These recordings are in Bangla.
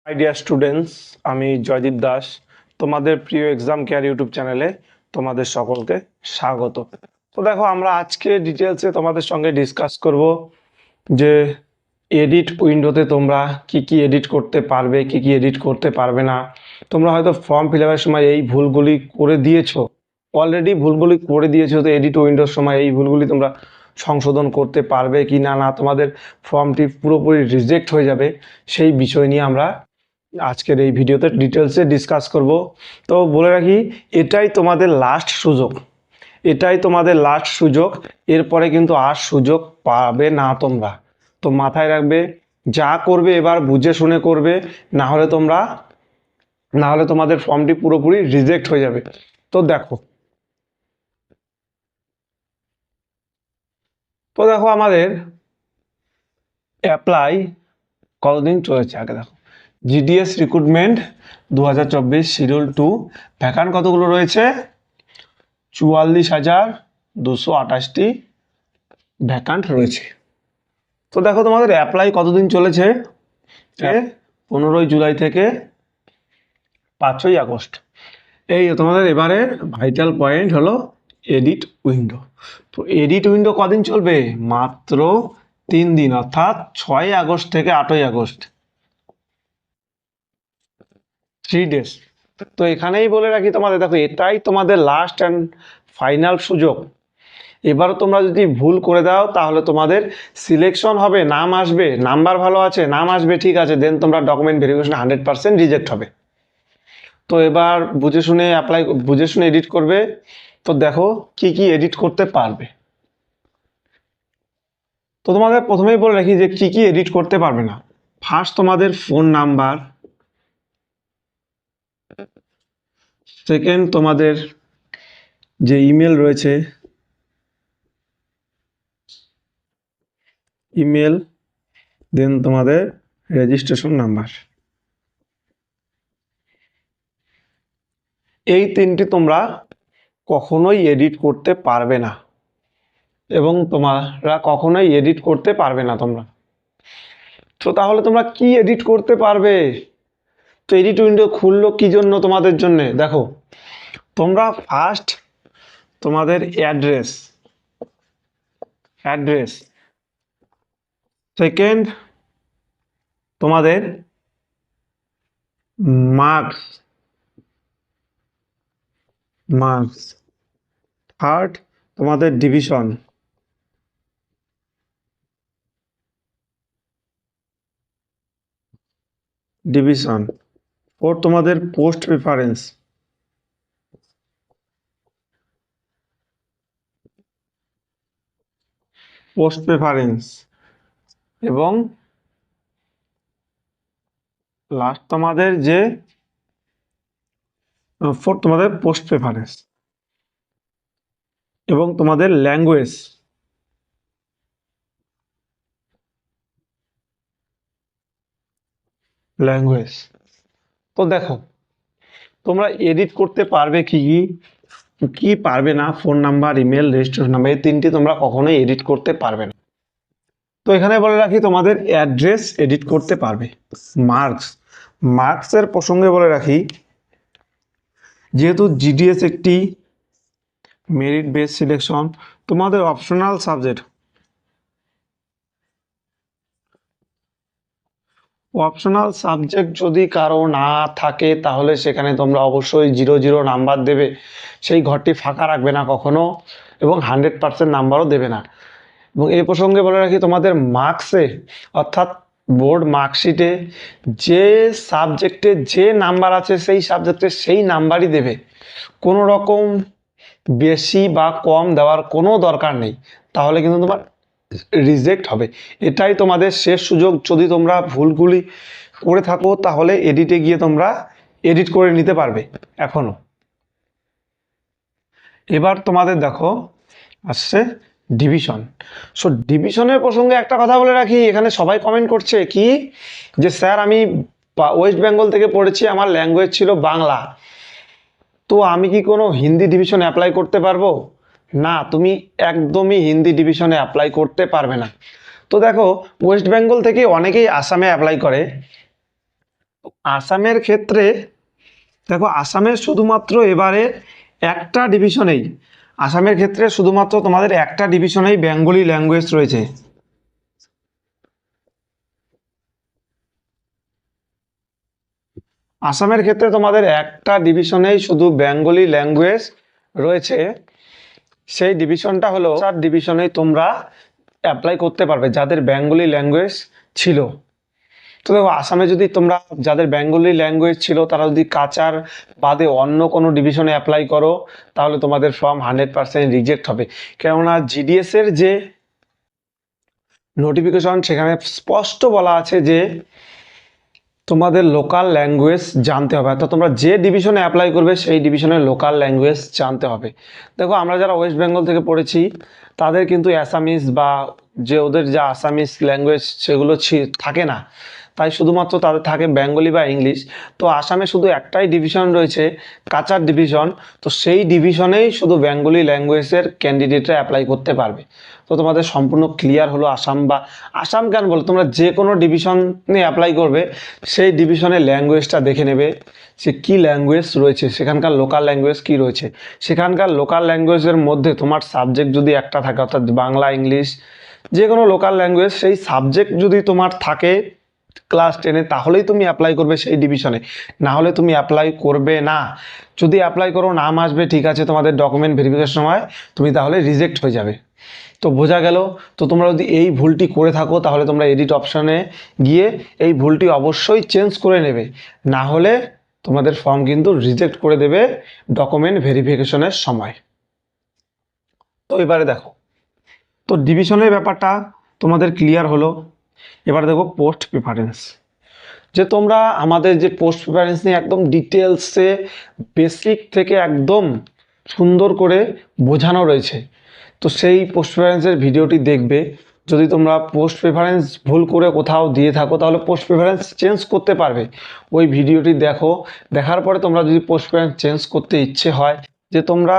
হাই ডিয়ার স্টুডেন্টস, আমি জয়দীপ দাস। তোমাদের প্রিয় এক্সাম কেয়ার ইউটিউব চ্যানেলে তোমাদের সকলকে স্বাগত। তো দেখো, আমরা আজকে ডিটেলসে তোমাদের সঙ্গে ডিসকাস করব যে এডিট উইন্ডোতে তোমরা কি কি এডিট করতে পারবে, কি কি এডিট করতে পারবে না। তোমরা হয়তো ফর্ম ফিল আপের সময় এই ভুলগুলি করে দিয়েছো, অলরেডি ভুলগুলি করে দিয়েছো। তো এডিট উইন্ডোর সময় এই ভুলগুলি তোমরা সংশোধন করতে পারবে কি না, না তোমাদের ফর্মটি পুরোপুরি রিজেক্ট হয়ে যাবে, সেই বিষয় নিয়ে আমরা আজকের এই ভিডিওতে ডিটেলসে ডিসকাস করব। তো বলে রাখি, এটাই তোমাদের লাস্ট সুযোগ, এটাই তোমাদের লাস্ট সুযোগ। এরপরে কিন্তু আর সুযোগ পাবে না তোমরা। তো মাথায় রাখবে, যা করবে এবার বুঝে শুনে করবে, না হলে তোমাদের ফর্মটি পুরোপুরি রিজেক্ট হয়ে যাবে। তো দেখো আমাদের অ্যাপ্লাই কতদিন চলেছে আগে দেখো। জিডিএস রিক্রুটমেন্ট 2024 শিডিউল 2, ভ্যাকান্ট কতগুলো রয়েছে? 44,228টি ভ্যাকান্ট রয়েছে। তো দেখো তোমাদের অ্যাপ্লাই কতদিন চলেছে, 15 জুলাই থেকে 5ই আগস্ট। এই তোমাদের এবারে ভাইটাল পয়েন্ট হলো এডিট উইন্ডো। তো এডিট উইন্ডো কদিন চলবে? মাত্র 3 দিন, অর্থাৎ 6 আগস্ট থেকে 8ই আগস্ট, 3 ডেজ। তো এখানেই বলে রাখি তোমাদের, দেখো এটাই তোমাদের লাস্ট অ্যান্ড ফাইনাল সুযোগ। এবারও তোমরা যদি ভুল করে দাও তাহলে তোমাদের সিলেকশন হবে, নাম আসবে, নাম্বার ভালো আছে, নাম আসবে, ঠিক আছে, দেন তোমরা ডকুমেন্ট ভেরিফিকেশন 100% রিজেক্ট হবে। তো এবার বুঝে শুনে অ্যাপ্লাই, বুঝে শুনে এডিট করবে। তো দেখো কি কি এডিট করতে পারবে। তো তোমাদের প্রথমেই বলে রাখি যে কি কি এডিট করতে পারবে না। ফার্স্ট তোমাদের ফোন নাম্বার, সেকেন্ড তোমাদের যে ইমেল রয়েছে, ইমেল, দেন তোমাদের রেজিস্ট্রেশন নাম্বার, এই তিনটি তোমরা কখনোই এডিট করতে পারবে না, এবং তোমরা কখনোই এডিট করতে পারবে না তোমরা। তো তাহলে তোমরা কি এডিট করতে পারবে? তো এডিট উইন্ডো খুললো কি জন্য? তোমাদের জন্য দেখো, তোমরা ফার্স্ট তোমাদের অ্যাড্রেস, সেকেন্ড তোমাদের মার্কস, থার্ড তোমাদের ডিভিশন, ফোর্থ তোমাদের পোস্ট প্রেফারেন্স, এবং লাস্ট তোমাদের যে ফোর্থ তোমাদের পোস্ট প্রেফারেন্স এবং তোমাদের ল্যাঙ্গুয়েজ। তো দেখো, তোমরা এডিট করতে পারবে কি কি পারবে না। Phone number, email, registration number, এই তিনটি তোমরা কখনোই এডিট করতে পারবে না। তো এখানে বলে রাখি, তোমাদের অ্যাড্রেস এডিট করতে পারবে। মার্কসের প্রসঙ্গে বলে রাখি, যেহেতু জিডিএস একটি মেরিট বেস সিলেকশন, তোমাদের অপশনাল সাবজেক্ট যদি কারো না থাকে তাহলে সেখানে তোমরা অবশ্যই 0 নাম্বার দেবে, সেই ঘরটি ফাঁকা রাখবে না কখনো, এবং 100% নাম্বারও দেবে না। এবং এই প্রসঙ্গে বলে রাখি, তোমাদের মার্কসে অর্থাৎ বোর্ড মার্কশিটে যে সাবজেক্টে যে নাম্বার আছে সেই সাবজেক্টে সেই নাম্বারই দেবে, কোনো রকম বেশি বা কম দেওয়ার কোনো দরকার নেই, তাহলে কিন্তু তোমার রিজেক্ট হবে। এটাই তোমাদের শেষ সুযোগ। যদি তোমরা ভুলগুলি করে থাকো তাহলে এডিটে গিয়ে তোমরা এডিট করে নিতে পারবে এখনো। এবার তোমাদের দেখো আসছে ডিভিশন। ডিভিশনের প্রসঙ্গে একটা কথা বলে রাখি, এখানে সবাই কমেন্ট করছে কি যে স্যার আমি ওয়েস্ট বেঙ্গল থেকে পড়েছি, আমার ল্যাঙ্গুয়েজ ছিল বাংলা, তো আমি কি কোনো হিন্দি ডিভিশনে অ্যাপ্লাই করতে পারবো? না, তুমি একদমই হিন্দি ডিভিশনে অ্যাপ্লাই করতে পারবে না। তো দেখো, ওয়েস্ট বেঙ্গল থেকে অনেকেই আসামে অ্যাপ্লাই করে, আসামের ক্ষেত্রে দেখো, আসামের শুধুমাত্র এবারে একটা ডিভিশনেই, আসামের ক্ষেত্রে শুধুমাত্র তোমাদের একটা ডিভিশনেই বেঙ্গলি ল্যাঙ্গুয়েজ রয়েছে। আসামের ক্ষেত্রে তোমাদের একটা ডিভিশনেই শুধু বেঙ্গলি ল্যাঙ্গুয়েজ রয়েছে। সেই ডিভিশনটা হলো ডিভিশনেই তোমরা অ্যাপ্লাই করতে পারবে যাদের বেঙ্গলি ল্যাঙ্গুয়েজ ছিল। তো দেখো, আসামে যদি তোমরা যাদের বেঙ্গলি ল্যাঙ্গুয়েজ ছিল তারা যদি কাচার বাদে অন্য কোনো ডিভিশনে অ্যাপ্লাই করো তাহলে তোমাদের ফর্ম 100% রিজেক্ট হবে। কেননা জিডিএস এর যে নোটিফিকেশন সেখানে স্পষ্ট বলা আছে যে তোমাদের লোকাল ল্যাঙ্গুয়েজ জানতে হবে, অর্থাৎ তোমরা যে ডিভিশনে অ্যাপ্লাই করবে সেই ডিভিশনের লোকাল ল্যাঙ্গুয়েজ জানতে হবে। দেখো, আমরা যারা ওয়েস্ট বেঙ্গল থেকে পড়েছি তাদের কিন্তু অ্যাসামিস বা যে ওদের যা আসামিস ল্যাঙ্গুয়েজ সেগুলো থাকে না, তাই শুধুমাত্র তাদের থাকে বেঙ্গলি বা ইংলিশ। তো আসামে শুধু একটাই ডিভিশন রয়েছে, কাচার ডিভিশন। তো সেই ডিভিশনেই শুধু বেঙ্গলি ল্যাঙ্গুয়েজের ক্যান্ডিডেটরা অ্যাপ্লাই করতে পারবে। তো তোমাদের সম্পূর্ণ ক্লিয়ার হলো আসাম, বা আসাম কেন বলো, তোমরা যে কোনো ডিভিশনে অ্যাপ্লাই করবে সেই ডিভিশনের ল্যাঙ্গুয়েজটা দেখে নেবে সে কী ল্যাঙ্গুয়েজ রয়েছে, সেখানকার লোকাল ল্যাঙ্গুয়েজ কী রয়েছে। সেখানকার লোকাল ল্যাঙ্গুয়েজের মধ্যে তোমার সাবজেক্ট যদি একটা থাকে, অর্থাৎ বাংলা, ইংলিশ, যে কোনো লোকাল ল্যাঙ্গুয়েজ, সেই সাবজেক্ট যদি তোমার থাকে ক্লাস 10-এ তাহলেই তুমি অ্যাপ্লাই করবে সেই ডিভিশনে, না হলে তুমি অ্যাপ্লাই করবে না। যদি অ্যাপ্লাই করো নাম আসবে ঠিক আছে, তোমাদের ডকুমেন্ট ভেরিফিকেশন সময় তুমি তাহলে রিজেক্ট হয়ে যাবে। তো বোঝা গেল। তো তোমরা যদি এই ভুলটি করে থাকো তাহলে তোমরা এডিট অপশানে গিয়ে এই ভুলটি অবশ্যই চেঞ্জ করে নেবে, না হলে তোমাদের ফর্ম কিন্তু রিজেক্ট করে দেবে ডকুমেন্ট ভেরিফিকেশনের সময়। তো এবারে দেখো, তো ডিভিশনের ব্যাপারটা তোমাদের ক্লিয়ার হলো। এবার দেখো পোস্ট প্রেফারেন্স, যে তোমরা আমাদের যে পোস্ট প্রেফারেন্স নিয়ে একদম ডিটেলসে বেসিক থেকে একদম সুন্দর করে বোঝানো রয়েছে। তো সেই পোস্ট প্রেফারেন্সের ভিডিওটি দেখবে। যদি তোমরা পোস্ট প্রেফারেন্স ভুল করে কোথাও দিয়ে থাকো তাহলে পোস্ট প্রেফারেন্স চেঞ্জ করতে পারবে। ওই ভিডিওটি দেখো, দেখার পরে তোমরা যদি পোস্ট প্রেফারেন্স চেঞ্জ করতে ইচ্ছে হয়, যে তোমরা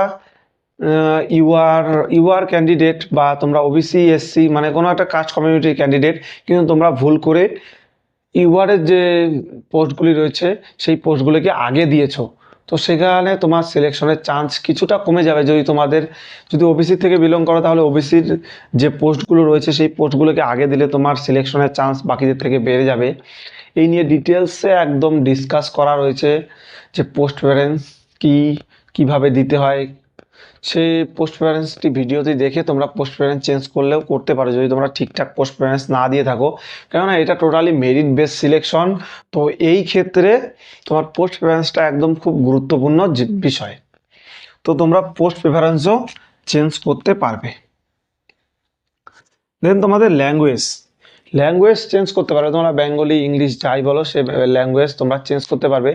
ইউআর ক্যান্ডিডেট বা তোমরা ওবিসি, এসসি, মানে কোনো একটা কাস্ট কমিউনিটির ক্যান্ডিডেট, কিন্তু তোমরা ভুল করে ইউআরের যে পোস্টগুলি রয়েছে সেই পোস্টগুলিকে আগে দিয়েছো, তো সেখানে তোমার সিলেকশনের চান্স কিছুটা কমে যাবে। যদি ওবিসি থেকে বিলং করো তাহলে ওবিসির যে পোস্টগুলো রয়েছে সেই পোস্টগুলোকে আগে দিলে তোমার সিলেকশনের চান্স বাকিদের থেকে বেড়ে যাবে। এই নিয়ে ডিটেলসে একদম ডিসকাস করা রয়েছে যে পোস্ট প্রেফারেন্স কীভাবে দিতে হয়। সেই পোস্ট প্রেফারেন্সটি ভিডিওটি দেখে তোমরা পোস্ট প্রেফারেন্স চেঞ্জ করলেও করতে পারো যদি তোমরা ঠিকঠাক পোস্ট প্রেফারেন্স না দিয়ে থাকো, কেননা এটা টোটালি মেরিট বেস সিলেকশন। তো এই ক্ষেত্রে তোমার পোস্ট প্রেফারেন্সটা একদম খুব গুরুত্বপূর্ণ বিষয়। তো তোমরা পোস্ট প্রেফারেন্সও চেঞ্জ করতে পারবে। দেন তোমাদের ল্যাঙ্গুয়েজ চেঞ্জ করতে পারবে। তোমরা বেঙ্গলি, ইংলিশ যাই বলো সে ল্যাঙ্গুয়েজ তোমরা চেঞ্জ করতে পারবে।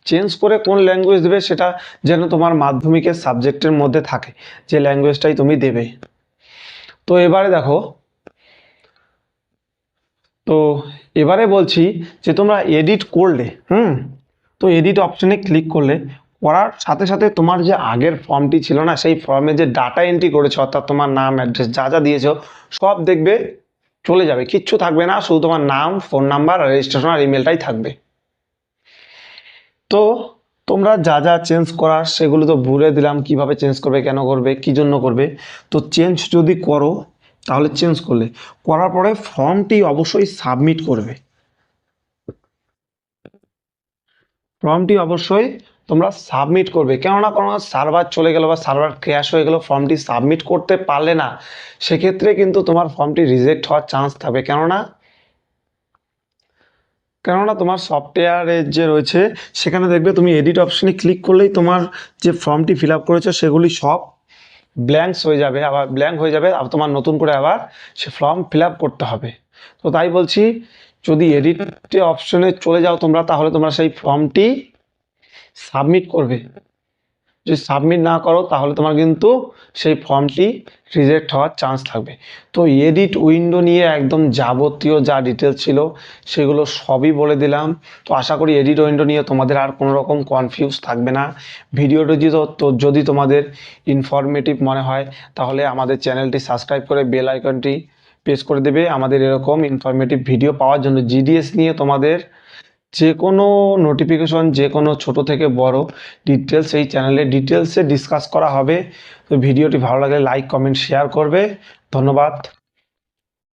চেঞ্জ করে কোন ল্যাঙ্গুয়েজ দেবে সেটা যেন তোমার মাধ্যমিকের সাবজেক্টের মধ্যে থাকে, যে ল্যাঙ্গুয়েজটাই তুমি দেবে। তো এবারে দেখো, তো এবারে বলছি যে তোমরা এডিট করলে, তো এডিট অপশানে ক্লিক করলে, করার সাথে সাথে তোমার যে আগের ফর্মটি ছিল না সেই ফর্মে যে ডাটা এন্ট্রি করেছো, অর্থাৎ তোমার নাম, অ্যাড্রেস যা যা দিয়েছো সব দেখবে চলে যাবে, কিচ্ছু থাকবে না, শুধু তোমার নাম, ফোন নাম্বার, রেজিস্ট্রেশন আর ইমেলটাই থাকবে। তো তোমরা যা যা চেঞ্জ করার সেগুলো তো বলে দিলাম, কিভাবে চেঞ্জ করবে, কেন করবে, কি জন্য করবে। তো চেঞ্জ যদি করো তাহলে করার পরে ফর্মটি অবশ্যই সাবমিট করবে। তোমরা সাবমিট করবে, কেননা কোনো সার্ভার চলে গেল বা সার্ভার ক্র্যাশ হয়ে গেল, ফর্মটি সাবমিট করতে পারলে না, সেক্ষেত্রে কিন্তু তোমার ফর্মটি রিজেক্ট হওয়ার চান্স থাকবে। কেননা তোমার সফটওয়্যারের যে রয়েছে সেখানে দেখবে তুমি এডিট অপশানে ক্লিক করলেই তোমার যে ফর্মটি ফিল আপ করেছো সেগুলি সব ব্ল্যাঙ্ক হয়ে যাবে, আর তোমার নতুন করে আবার সে ফর্ম ফিল আপ করতে হবে। তো তাই বলছি, যদি এডিট অপশনে চলে যাও তোমরা, তাহলে তোমরা সেই ফর্মটি সাবমিট করবে। যদি সাবমিট না করো তাহলে তোমার কিন্তু সেই ফর্মটি রিজেক্ট হওয়ার চান্স থাকবে। তো এডিট উইন্ডো নিয়ে একদম যাবতীয় যা ডিটেলস ছিল সেগুলো সবই বলে দিলাম। তো আশা করি এডিট উইন্ডো নিয়ে তোমাদের আর কোনো রকম কনফিউজ থাকবে না। ভিডিওটি যদি তোমাদের ইনফরমেটিভ মনে হয় তাহলে আমাদের চ্যানেলটি সাবস্ক্রাইব করে বেল আইকনটি প্রেস করে দেবে। আমাদের এরকম ইনফরমেটিভ ভিডিও পাওয়ার জন্য, জিডিএস নিয়ে তোমাদের যে কোনো নোটিফিকেশন, যে কোনো ছোট থেকে বড় ডিটেলস এই চ্যানেলে ডিটেলসে ডিসকাস করা হবে। তো ভিডিওটি ভালো লাগলে লাইক, কমেন্ট, শেয়ার করবে। ধন্যবাদ।